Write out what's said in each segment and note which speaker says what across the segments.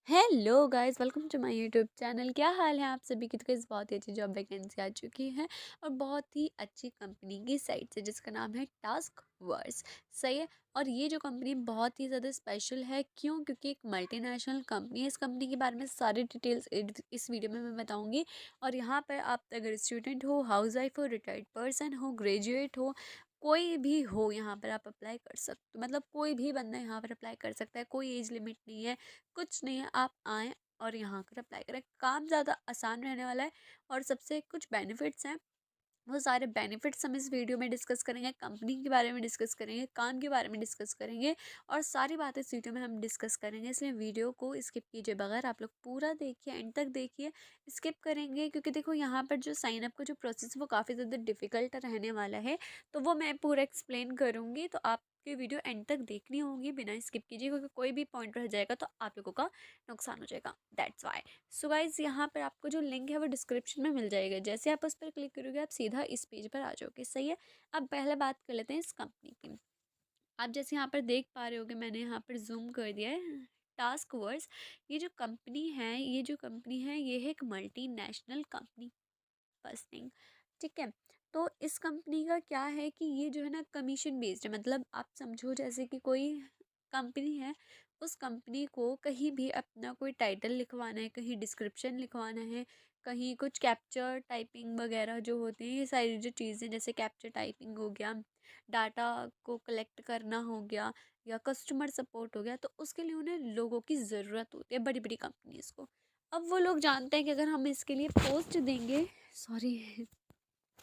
Speaker 1: Hello guys, welcome to my YouTube channel. क्या हाल है आप सभी की? तो गाइस बहुत ही अच्छी जॉब वैकेंसी आ चुकी है और बहुत ही अच्छी कंपनी की साइट से, जिसका नाम है टास्क वर्स। सही है। और ये जो कंपनी बहुत ही ज़्यादा स्पेशल है, क्यों? क्योंकि एक मल्टीनेशनल कंपनी है। इस कंपनी के बारे में सारी डिटेल्स इस वीडियो में मैं बताऊंगी। और यहाँ पर आप अगर स्टूडेंट हो, हाउस वाइफ हो, रिटायर्ड पर्सन हो, ग्रेजुएट हो, कोई भी हो, यहाँ पर आप अप्लाई कर सकते हो। मतलब कोई भी बंदा यहाँ पर अप्लाई कर सकता है, कोई एज लिमिट नहीं है, कुछ नहीं है। आप आएँ और यहाँ कर अप्लाई करें। काम ज़्यादा आसान रहने वाला है और सबसे कुछ बेनिफिट्स हैं, वो सारे बेनिफिट्स हम इस वीडियो में डिस्कस करेंगे। कंपनी के बारे में डिस्कस करेंगे, काम के बारे में डिस्कस करेंगे और सारी बातें इस वीडियो में हम डिस्कस करेंगे। इसलिए वीडियो को स्किप कीजिए बगैर, आप लोग पूरा देखिए, एंड तक देखिए। स्किप करेंगे क्योंकि देखो यहाँ पर जो साइन अप का जो प्रोसेस है वो काफ़ी ज़्यादा डिफिकल्ट रहने वाला है, तो वो मैं पूरा एक्सप्लेन करूँगी। तो आपकी वीडियो एंड तक देखनी होगी बिना स्किप कीजिए, क्योंकि कोई भी पॉइंट रह जाएगा तो आप लोगों का नुकसान हो जाएगा। That's why. सो गाइज, यहाँ पर आपको जो लिंक है वो डिस्क्रिप्शन में मिल जाएगा। जैसे आप उस पर क्लिक करोगे आप सीधा इस पेज पर आ जाओगे। सही है। अब पहले बात कर लेते हैं इस कंपनी की। आप जैसे यहाँ पर देख पा रहे होगे, मैंने यहाँ पर जूम कर दिया है। टास्क वर्स, ये जो कंपनी है ये है एक मल्टीनेशनल कंपनी। फर्स्ट थिंग, ठीक है। तो इस कंपनी का क्या है कि ये जो है ना कमीशन बेस्ड है। मतलब आप समझो जैसे कि कोई कंपनी है, उस कंपनी को कहीं भी अपना कोई टाइटल लिखवाना है, कहीं डिस्क्रिप्शन लिखवाना है, कहीं कुछ कैप्चर टाइपिंग वगैरह जो होते हैं, ये सारी जो चीज़ें, जैसे कैप्चर टाइपिंग हो गया, डाटा को कलेक्ट करना हो गया, या कस्टमर सपोर्ट हो गया, तो उसके लिए उन्हें लोगों की ज़रूरत होती है, बड़ी बड़ी कंपनीज को। अब वो लोग जानते हैं कि अगर हम इसके लिए पोस्ट देंगे, सॉरी,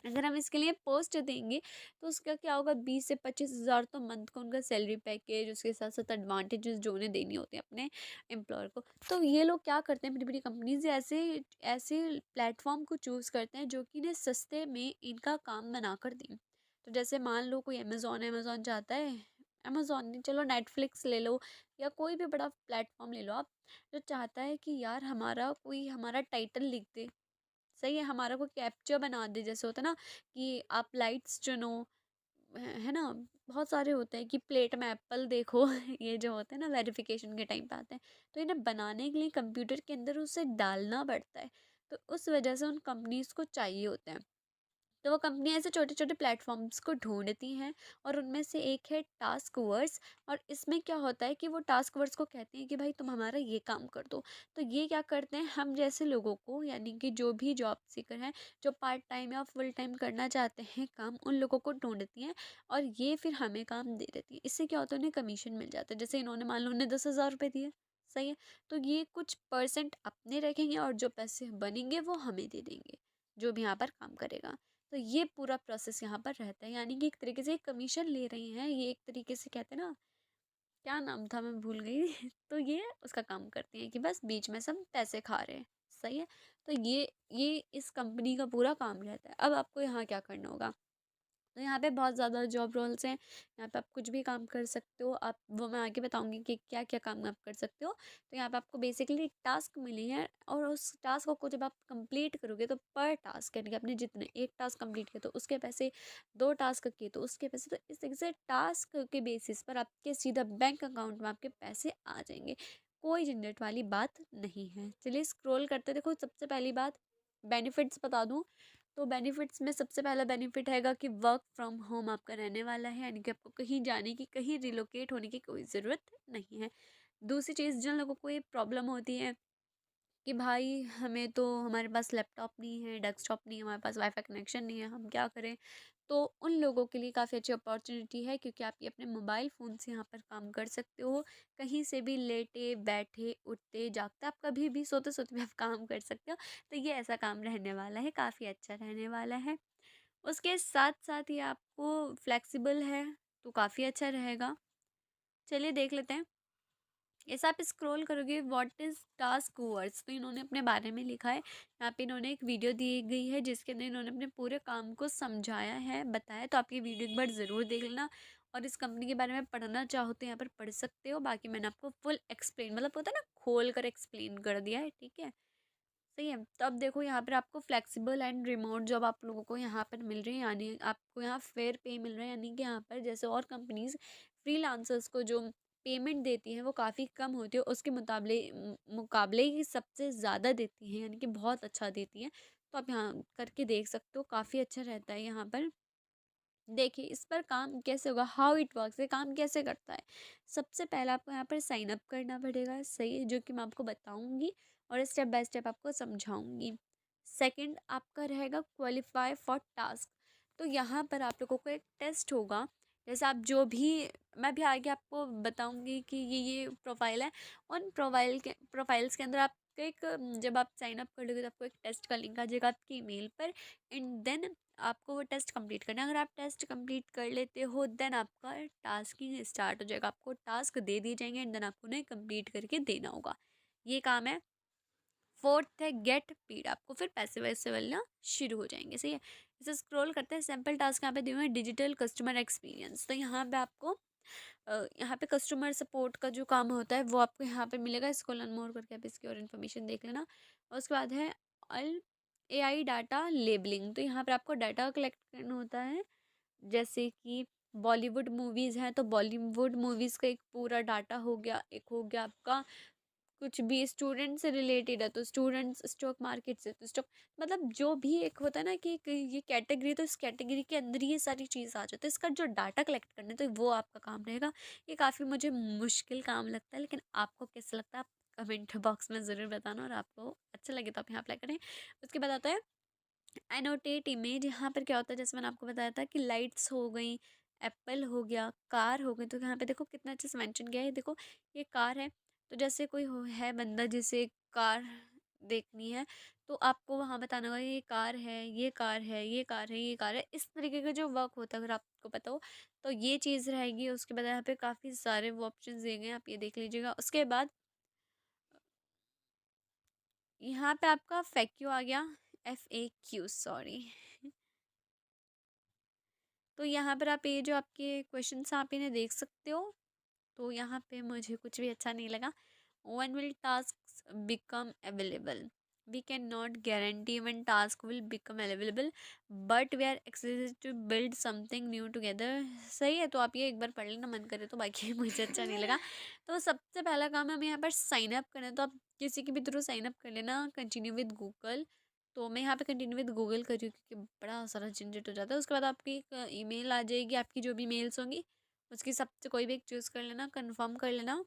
Speaker 1: अगर हम इसके लिए पोस्ट देंगे तो उसका क्या होगा, 20 से 25 हज़ार तो मंथ का उनका सैलरी पैकेज, उसके साथ साथ एडवांटेजेस जो उन्हें देनी होती है अपने एम्प्लॉयर को। तो ये लोग क्या करते हैं, बड़ी बड़ी कंपनीज ऐसे ऐसे प्लेटफॉर्म को चूज़ करते हैं जो कि इन्हें सस्ते में इनका काम बना कर दें। तो जैसे मान लो कोई अमेज़ोन चाहता है, अमेज़ोन नहीं, चलो नेटफ्लिक्स ले लो, या कोई भी बड़ा प्लेटफॉर्म ले लो आप, जो चाहता है कि यार हमारा कोई हमारा टाइटल लिख दे। सही है, हमारा कोई कैप्चा बना दे, जैसे होता है ना कि आप लाइट्स चुनो, है ना। बहुत सारे होते हैं कि प्लेट में एप्पल देखो ये जो होते हैं ना वेरिफिकेशन के टाइम पे आते हैं, तो इन्हें बनाने के लिए कंप्यूटर के अंदर उसे डालना पड़ता है। तो उस वजह से उन कंपनीज को चाहिए होते हैं। तो वो कंपनी ऐसे छोटे छोटे प्लेटफॉर्म्स को ढूंढती हैं, और उनमें से एक है टास्क वर्स। और इसमें क्या होता है कि वो टास्क वर्स को कहते हैं कि भाई तुम हमारा ये काम कर दो। तो ये क्या करते हैं, हम जैसे लोगों को, यानी कि जो भी जॉब सीकर हैं, जो पार्ट टाइम या फुल टाइम करना चाहते हैं काम, उन लोगों को ढूंढती हैं और ये फिर हमें काम दे देती है। इससे क्या होता है, उन्हें कमीशन मिल जाता है। जैसे इन्होंने मान लो उन्हें 10,000 रुपये दिए, सही है, तो ये कुछ परसेंट अपने रखेंगे और जो पैसे बनेंगे वो हमें दे देंगे, जो भी यहाँ पर काम करेगा। तो ये पूरा प्रोसेस यहाँ पर रहता है, यानी कि एक तरीके से कमीशन ले रही हैं ये, एक तरीके से कहते हैं ना, क्या नाम था मैं भूल गई तो ये उसका काम करती हैं कि बस बीच में सब पैसे खा रहे हैं। सही है। तो ये इस कंपनी का पूरा काम रहता है। अब आपको यहाँ क्या करना होगा, तो यहाँ पे बहुत ज़्यादा जॉब रोल्स हैं। यहाँ पे आप कुछ भी काम कर सकते हो, आप वो मैं आगे बताऊंगी कि क्या क्या काम आप कर सकते हो। तो यहाँ पे आपको बेसिकली एक टास्क मिली है, और उस टास्क को जब आप कंप्लीट करोगे तो पर टास्क, यानी कि आपने जितने एक टास्क कंप्लीट किया तो उसके पैसे, 2 टास्क किए तो उसके पैसे, तो इस तरीके से टास्क के बेसिस पर आपके सीधा बैंक अकाउंट में आपके पैसे आ जाएंगे। कोई झंझट वाली बात नहीं है। चलिए स्क्रॉल करते, देखो सबसे पहली बात बेनिफिट्स बता दूं। तो बेनिफिट्स में सबसे पहला बेनिफिट हैगा कि वर्क फ्रॉम होम आपका रहने वाला है, यानी कि आपको कहीं जाने की, कहीं रिलोकेट होने की कोई ज़रूरत नहीं है। दूसरी चीज़, जिन लोगों को ये प्रॉब्लम होती है कि भाई हमें तो, हमारे पास लैपटॉप नहीं है, डेस्कटॉप नहीं है, हमारे पास वाईफाई कनेक्शन नहीं है, हम क्या करें, तो उन लोगों के लिए काफ़ी अच्छी अपॉर्चुनिटी है, क्योंकि आप ये अपने मोबाइल फ़ोन से यहाँ पर काम कर सकते हो। कहीं से भी लेटे बैठे उठते जागते, आप कभी भी सोते सोते भी आप काम कर सकते हो। तो ये ऐसा काम रहने वाला है, काफ़ी अच्छा रहने वाला है। उसके साथ साथ ये आपको फ्लेक्सिबल है, तो काफ़ी अच्छा रहेगा। चलिए देख लेते हैं। ऐसा आप स्क्रॉल करोगे, व्हाट इज़ टास्क वर्ड्स, तो इन्होंने अपने बारे में लिखा है। यहाँ पे इन्होंने एक वीडियो दी गई है जिसके अंदर इन्होंने अपने पूरे काम को समझाया है, बताया। तो आप ये वीडियो एक बार ज़रूर देख लेना, और इस कंपनी के बारे में पढ़ना चाहो तो यहाँ पर पढ़ सकते हो। बाकी मैंने आपको फुल एक्सप्लेन, मतलब होता है ना, खोल कर एक्सप्लेन कर दिया है, ठीक है। सही है। तो अब देखो यहाँ पर आपको फ्लेक्सिबल एंड रिमोट जॉब आप लोगों को यहाँ पर मिल रही है, यानी आपको यहाँ फेयर पे मिल रहा है, यानी कि यहाँ पर जैसे और कंपनीज फ्रीलांसर्स को जो पेमेंट देती हैं वो काफ़ी कम होती है, उसके मुकाबले ही सबसे ज़्यादा देती हैं, यानी कि बहुत अच्छा देती हैं। तो आप यहाँ करके देख सकते हो, काफ़ी अच्छा रहता है यहाँ पर। देखिए इस पर काम कैसे होगा, हाउ इट वर्क्स, ये काम कैसे करता है। सबसे पहले आपको यहाँ पर साइन अप करना पड़ेगा, सही है, जो कि मैं आपको बताऊंगी और स्टेप बाय स्टेप आपको समझाऊंगी। सेकंड आपका रहेगा क्वालिफाई फॉर टास्क। तो यहाँ पर आप लोगों को एक टेस्ट होगा, जैसे आप जो भी, मैं भी आगे आपको बताऊंगी कि ये प्रोफाइल है। उन प्रोफाइल्स के अंदर आप एक, जब आप साइन अप कर लोगे तो आपको एक टेस्ट का लिंक आ जाएगा आपकी ईमेल पर, एंड देन आपको वो टेस्ट कंप्लीट करना है। अगर आप टेस्ट कंप्लीट कर लेते हो देन आपका टास्किंग स्टार्ट हो जाएगा, आपको टास्क दे दिए जाएंगे एंड देन आपको उन्हें कंप्लीट करके देना होगा। ये काम है। फोर्थ है गेट पेड, आपको फिर पैसे वैसे मिलना शुरू हो जाएंगे, सही है। इसे स्क्रॉल करते हैं, सैम्पल टास्क यहाँ पे दिए हुए हैं, डिजिटल कस्टमर एक्सपीरियंस। तो यहाँ पे आपको यहाँ पे कस्टमर सपोर्ट का जो काम होता है वो आपको यहाँ पे मिलेगा, इसको लर्न मोर करके आप इसकी और इन्फॉर्मेशन देख लेना। और उसके बाद है अल AI डाटा लेबलिंग। तो यहाँ पर आपको डाटा कलेक्ट करना होता है, जैसे कि बॉलीवुड मूवीज़ हैं तो बॉलीवुड मूवीज़ का एक पूरा डाटा हो गया, एक हो गया आपका कुछ भी स्टूडेंट से रिलेटेड है तो स्टूडेंट्स, स्टॉक मार्केट से तो स्टॉक, मतलब जो भी एक होता है ना कि ये कैटेगरी, तो इस कैटेगरी के अंदर ये सारी चीज़ आ जाती है। इसका जो डाटा कलेक्ट करना है तो वो आपका काम रहेगा। ये काफ़ी मुझे मुश्किल काम लगता है, लेकिन आपको कैसा लगता है आप कमेंट बॉक्स में ज़रूर बताना, और आपको अच्छा लगे तो आप यहाँ अप्लाई करें। उसके बाद आता है एनोटेट इमेज। यहाँ पर क्या होता है, जैसे मैंने आपको बताया था कि लाइट्स हो गई, एप्पल हो गया, कार हो गई। तो यहाँ पे देखो कितना अच्छे से मेंशन किया है, देखो ये कार है। तो जैसे कोई है बंदा जिसे कार देखनी है, तो आपको वहाँ बताना होगा ये कार है, ये कार है, ये कार है, ये कार है। इस तरीके का जो वर्क होता है अगर आपको पता हो तो ये चीज़ रहेगी। उसके बाद यहाँ पे काफ़ी सारे वो ऑप्शन दिए गए हैं, आप ये देख लीजिएगा। उसके बाद यहाँ पे आपका FAQ आ गया, FAQ सॉरी। तो यहाँ पर आप ये जो आपके क्वेश्चंस आप इन्हें देख सकते हो। तो यहाँ पे मुझे कुछ भी अच्छा नहीं लगा। When will tasks become available? We cannot guarantee when task will become available, but we are excited to build something new together। सही है, तो आप ये एक बार पढ़ लेना मन करे तो, बाकी मुझे अच्छा नहीं लगा। तो सबसे पहला काम है हमें यहाँ पर साइन अप करना है, तो आप किसी के भी थ्रू साइन अप कर लेना, कंटिन्यू विद गूगल। तो मैं यहाँ पे कंटिन्यू विद गूगल कर रही हूँ क्योंकि बड़ा सारा झंझट हो जाता है। उसके बाद आपकी एक ईमेल आ जाएगी, आपकी जो भी मेल्स होंगी उसकी सबसे कोई भी एक चूज़ कर लेना, कंफर्म कर लेना,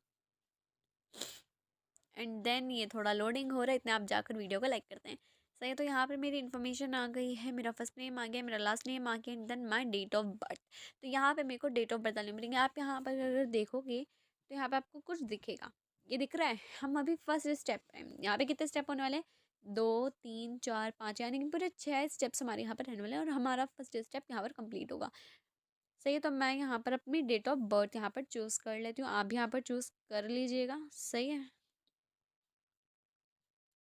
Speaker 1: एंड देन ये थोड़ा लोडिंग हो रहा है, इतने आप जाकर वीडियो को लाइक करते हैं। सही है, तो यहाँ पर मेरी इन्फॉर्मेशन आ गई है, मेरा फर्स्ट नेम आ गया, मेरा लास्ट नेम आ गया, and then my date of birth. तो यहाँ पे मेरे को डेट ऑफ बर्थ डालनी पड़ेंगे। आप यहाँ पर अगर देखोगे तो यहाँ पे आपको कुछ दिखेगा, ये दिख रहा है। हम अभी फर्स्ट स्टेप पे हैं। यहाँ पे कितने स्टेप होने वाले हैं, 2 3 4 5, यानी कि पूरे 6 स्टेप्स हमारे यहाँ पर रहने वाले हैं, और हमारा फर्स्ट स्टेप यहाँ पर कंप्लीट होगा। सही है, तो मैं यहाँ पर अपनी डेट ऑफ बर्थ यहाँ पर चूज़ कर लेती हूँ, आप भी यहाँ पर चूज़ कर लीजिएगा, सही है।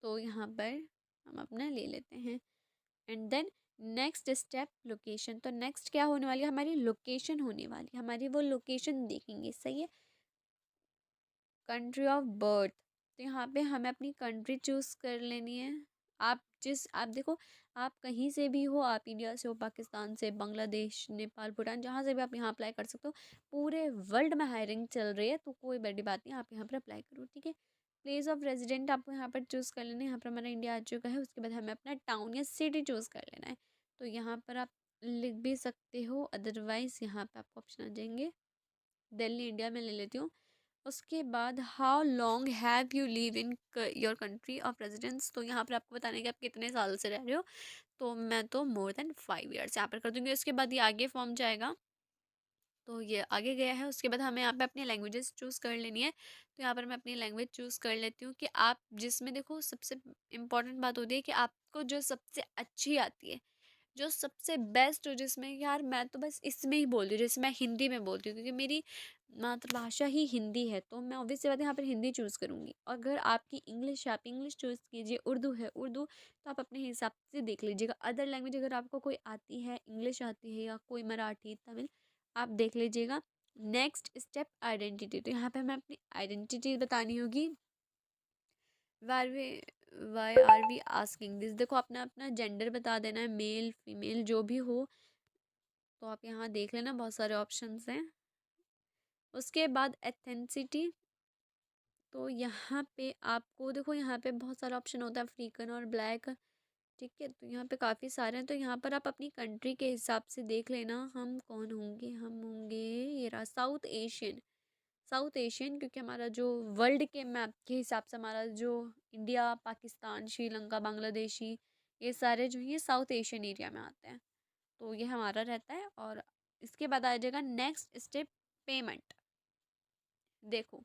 Speaker 1: तो यहाँ पर हम अपना ले लेते हैं, and then next step location. तो नेक्स्ट क्या होने वाली है, हमारी लोकेशन होने वाली है, हमारी वो लोकेशन देखेंगे, सही है। कंट्री ऑफ बर्थ, तो यहाँ पे हमें अपनी कंट्री चूज़ कर लेनी है। आप देखो, आप कहीं से भी हो, आप इंडिया से हो, पाकिस्तान से, बांग्लादेश, नेपाल, भूटान, जहाँ से भी आप यहाँ अप्लाई कर सकते हो। पूरे वर्ल्ड में हायरिंग चल रही है, तो कोई बड़ी बात नहीं, आप यहाँ पर अप्लाई करो, ठीक है। प्लेस ऑफ रेजिडेंट आपको यहाँ पर चूज़ कर लेना है। यहाँ पर हमारा इंडिया आ चुका है। उसके बाद हमें अपना टाउन या सिटी चूज़ कर लेना है। तो यहाँ पर आप लिख भी सकते हो, अदरवाइज़ यहाँ पे आपको ऑप्शन आ जाएंगे। दिल्ली इंडिया में ले लेती हूँ। उसके बाद how long have you live in your country of residence. तो यहाँ पर आपको बताना है कि आप कितने साल से रह रहे हो। तो मैं तो मोर देन 5 ईयर्स यहाँ पर कर दूँगी। उसके बाद ये आगे फॉर्म जाएगा, तो ये आगे गया है। उसके बाद हमें यहाँ पे अपनी लैंग्वेजेस चूज़ कर लेनी है। तो यहाँ पर मैं अपनी लैंग्वेज चूज़ कर लेती हूँ कि आप जिसमें, देखो सबसे इम्पॉर्टेंट बात होती है कि आपको जो सबसे अच्छी आती है, जो सबसे बेस्ट हो, जिसमें यार मैं तो बस इसमें ही बोलती हूँ, जैसे मैं हिंदी में बोलती हूँ क्योंकि मेरी मातृभाषा ही हिंदी है, तो मैं ऑब्वियस सी बात है यहाँ पर हिंदी चूज़ करूँगी। अगर आपकी इंग्लिश है, आप इंग्लिश चूज़ कीजिए, उर्दू है उर्दू, तो आप अपने हिसाब से देख लीजिएगा। अदर लैंग्वेज अगर आपको कोई आती है, इंग्लिश आती है या कोई मराठी, तमिल, आप देख लीजिएगा। Next step identity. तो यहाँ पे हमें अपनी आइडेंटिटी बतानी होगी। Why are we asking this, देखो अपना अपना जेंडर बता देना है, मेल फीमेल जो भी हो। तो आप यहाँ देख लेना, बहुत सारे ऑप्शंस हैं। उसके बाद एथेंसिटी, तो यहाँ पे आपको देखो यहाँ पे बहुत सारा ऑप्शन होता है, अफ्रीकन और ब्लैक, ठीक है। तो यहाँ पे काफ़ी सारे हैं, तो यहाँ पर आप अपनी कंट्री के हिसाब से देख लेना हम कौन होंगे। हम होंगे, ये रहा साउथ एशियन। साउथ एशियन क्योंकि हमारा जो वर्ल्ड के मैप के हिसाब से हमारा जो इंडिया, पाकिस्तान, श्रीलंका, बांग्लादेशी, ये सारे जो ये साउथ एशियन एरिया में आते हैं, तो ये हमारा रहता है। और इसके बाद आ जाएगा नेक्स्ट स्टेप, पेमेंट। देखो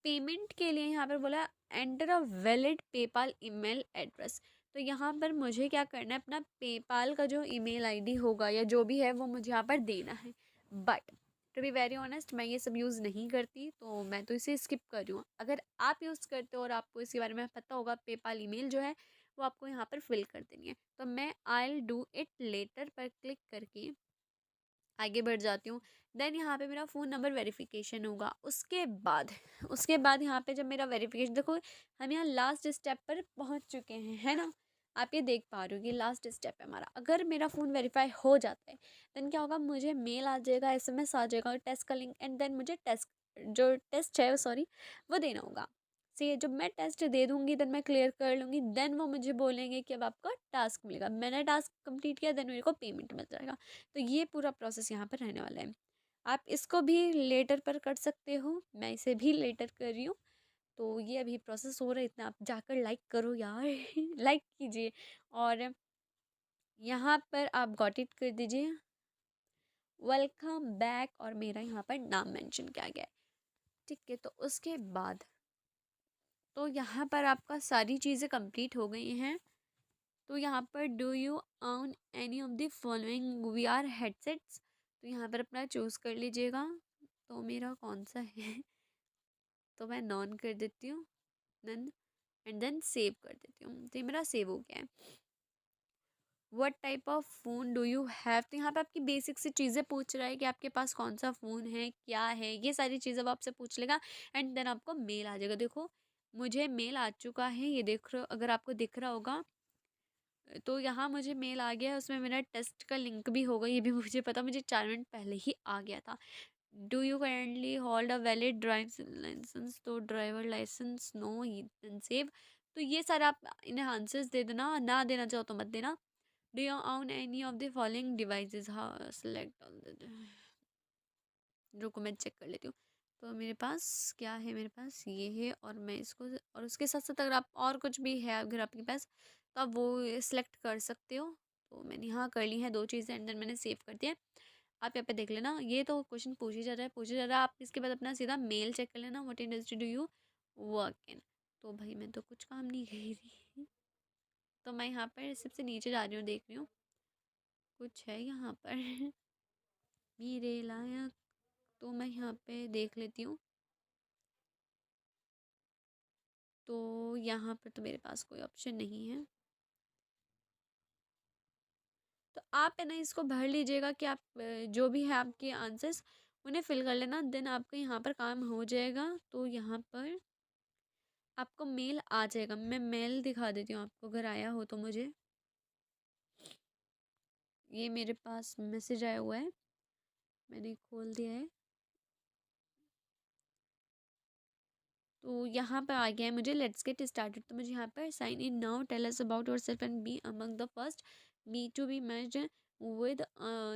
Speaker 1: पेमेंट के लिए यहाँ पर बोला enter a valid PayPal email address. तो यहाँ पर मुझे क्या करना है, अपना पेपाल का जो ईमेल आईडी होगा या जो भी है वो मुझे यहाँ पर देना है। But to be very honest मैं ये सब यूज़ नहीं करती, तो मैं तो इसे स्किप कर रही हूँ। अगर आप यूज़ करते हो और आपको इसके बारे में पता होगा, पेपाल ईमेल जो है वो आपको यहाँ पर फिल कर देनी है। तो मैं I will do it later पर क्लिक करके आगे बढ़ जाती हूँ। देन यहाँ पे मेरा फ़ोन नंबर वेरिफिकेशन होगा। उसके बाद यहाँ पे जब मेरा वेरिफिकेशन, देखो हम यहाँ लास्ट स्टेप पर पहुँच चुके हैं, है ना। आप ये देख पा रहे हो कि लास्ट स्टेप है हमारा। अगर मेरा फ़ोन वेरीफाई हो जाता है देन क्या होगा, मुझे मेल आ जाएगा, SMS आ जाएगा, टेस्ट का लिंक, एंड देन मुझे जो टेस्ट है सॉरी वो देना होगा। सी जब मैं टेस्ट दे दूंगी देन मैं क्लियर कर लूँगी, देन वो मुझे बोलेंगे कि अब आपका टास्क मिलेगा। मैंने टास्क कंप्लीट किया देन मेरे को पेमेंट मिल जाएगा। तो ये पूरा प्रोसेस यहाँ पर रहने वाला है। आप इसको भी लेटर पर कर सकते हो, मैं इसे भी लेटर कर रही हूँ। तो ये अभी प्रोसेस हो रहा है, इतना आप जाकर लाइक करो यार लाइक कीजिए। और यहाँ पर आप गॉट इट कर दीजिए, वेलकम बैक, और मेरा यहाँ पर नाम मेंशन किया गया है, ठीक है। तो उसके बाद तो यहाँ पर आपका सारी चीज़ें कंप्लीट हो गई हैं। तो यहाँ पर do you own any of the following VR headsets, तो यहाँ पर अपना चूज़ कर लीजिएगा। तो मेरा कौन सा है तो मैं नॉन कर देती हूँ, नन, एंड देन सेव कर देती हूँ। तो ये मेरा सेव हो गया है। What type of phone do you have, तो यहाँ पे आपकी बेसिक सी चीज़ें पूछ रहा है कि आपके पास कौन सा फ़ोन है, क्या है, ये सारी चीज़ें वो आपसे पूछ लेगा। एंड देन आपको मेल आ जाएगा। देखो मुझे मेल आ चुका है, ये देख रहे हो, अगर आपको दिख रहा होगा तो यहाँ मुझे मेल आ गया है, उसमें मेरा टेस्ट का लिंक भी होगा, ये भी मुझे पता, मुझे 4 मिनट पहले ही आ गया था। Do you currently hold a valid driving licence, तो ड्राइवर लाइसेंस नो, सेव। तो ये सारा आप इन्हें आंसर्स दे देना, ना देना चाहो तो मत देना। Do you own any of the following devices, हाँ सेलेक्ट ऑल द, रुको मैं चेक कर लेती हूँ। तो मेरे पास क्या है, मेरे पास ये है, और मैं इसको, और उसके साथ साथ अगर आप और कुछ भी है अगर आपके पास तो आप वो सिलेक्ट कर सकते हो। तो मैंने यहाँ कर ली है 2 चीज़ें, एंड देन मैंने सेव कर दिया। आप यहाँ पे देख लेना, ये तो क्वेश्चन पूछ ही जा रहा है, पूछ ही जा रहा है। आप इसके बाद अपना सीधा मेल चेक कर लेना, what industry do you work in. तो भाई मैं तो कुछ काम नहीं कर रही तो मैं यहाँ पर सबसे नीचे जा रही हूँ, देख रही हूँ कुछ है यहाँ पर मेरे लायक, तो मैं यहाँ पे देख लेती हूँ। तो यहाँ पर तो मेरे पास कोई ऑप्शन नहीं है, तो आप है ना इसको भर लीजिएगा कि आप जो भी है आपके आंसर्स उन्हें फिल कर लेना, देन आपका यहाँ पर काम हो जाएगा। तो यहाँ पर आपको मेल आ जाएगा, मैं मेल दिखा देती हूँ आपको अगर आया हो तो मुझे। ये मेरे पास मैसेज आया हुआ है, मैंने खोल दिया है। तो यहाँ पर आ गया है मुझे, लेट्स गेट स्टार्टेड। तो मुझे यहाँ पर sign in now, tell us about yourself and be among the first be to be matched with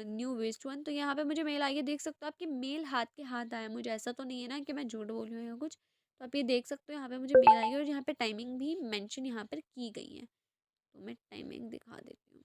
Speaker 1: new west one. तो यहाँ पे मुझे मेल आ गया, देख सकते हो आपके मेल हाथ के हाथ आया। मुझे ऐसा तो नहीं है ना कि मैं झूठ बोल रही हूँ या कुछ, तो आप ये देख सकते हो यहाँ पे मुझे मेल आई है, और यहाँ पे टाइमिंग भी मेंशन यहाँ पर की गई है। तो मैं टाइमिंग दिखा देती हूँ,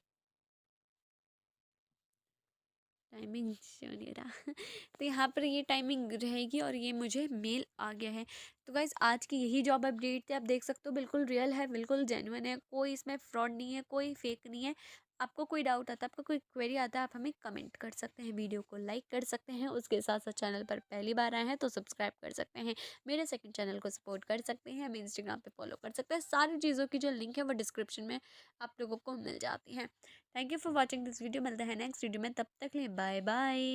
Speaker 1: टाइमिंग शो नहीं रहा तो यहाँ पर ये टाइमिंग रहेगी, और ये मुझे मेल आ गया है। तो गाइज़ आज की यही जॉब अपडेट थी, आप देख सकते हो बिल्कुल रियल है, बिल्कुल जेन्युइन है, कोई इसमें फ्रॉड नहीं है, कोई फेक नहीं है। आपको कोई डाउट आता है, आपको कोई क्वेरी आता है, आप हमें कमेंट कर सकते हैं, वीडियो को लाइक कर सकते हैं, उसके साथ साथ चैनल पर पहली बार आए हैं तो सब्सक्राइब कर सकते हैं, मेरे सेकंड चैनल को सपोर्ट कर सकते हैं, हमें इंस्टाग्राम पे फॉलो कर सकते हैं। सारी चीज़ों की जो लिंक है वो डिस्क्रिप्शन में आप लोगों को मिल जाती हैं। Thank you for watching this video, मिलते हैं नेक्स्ट वीडियो में, तब तक लिए बाय बाय।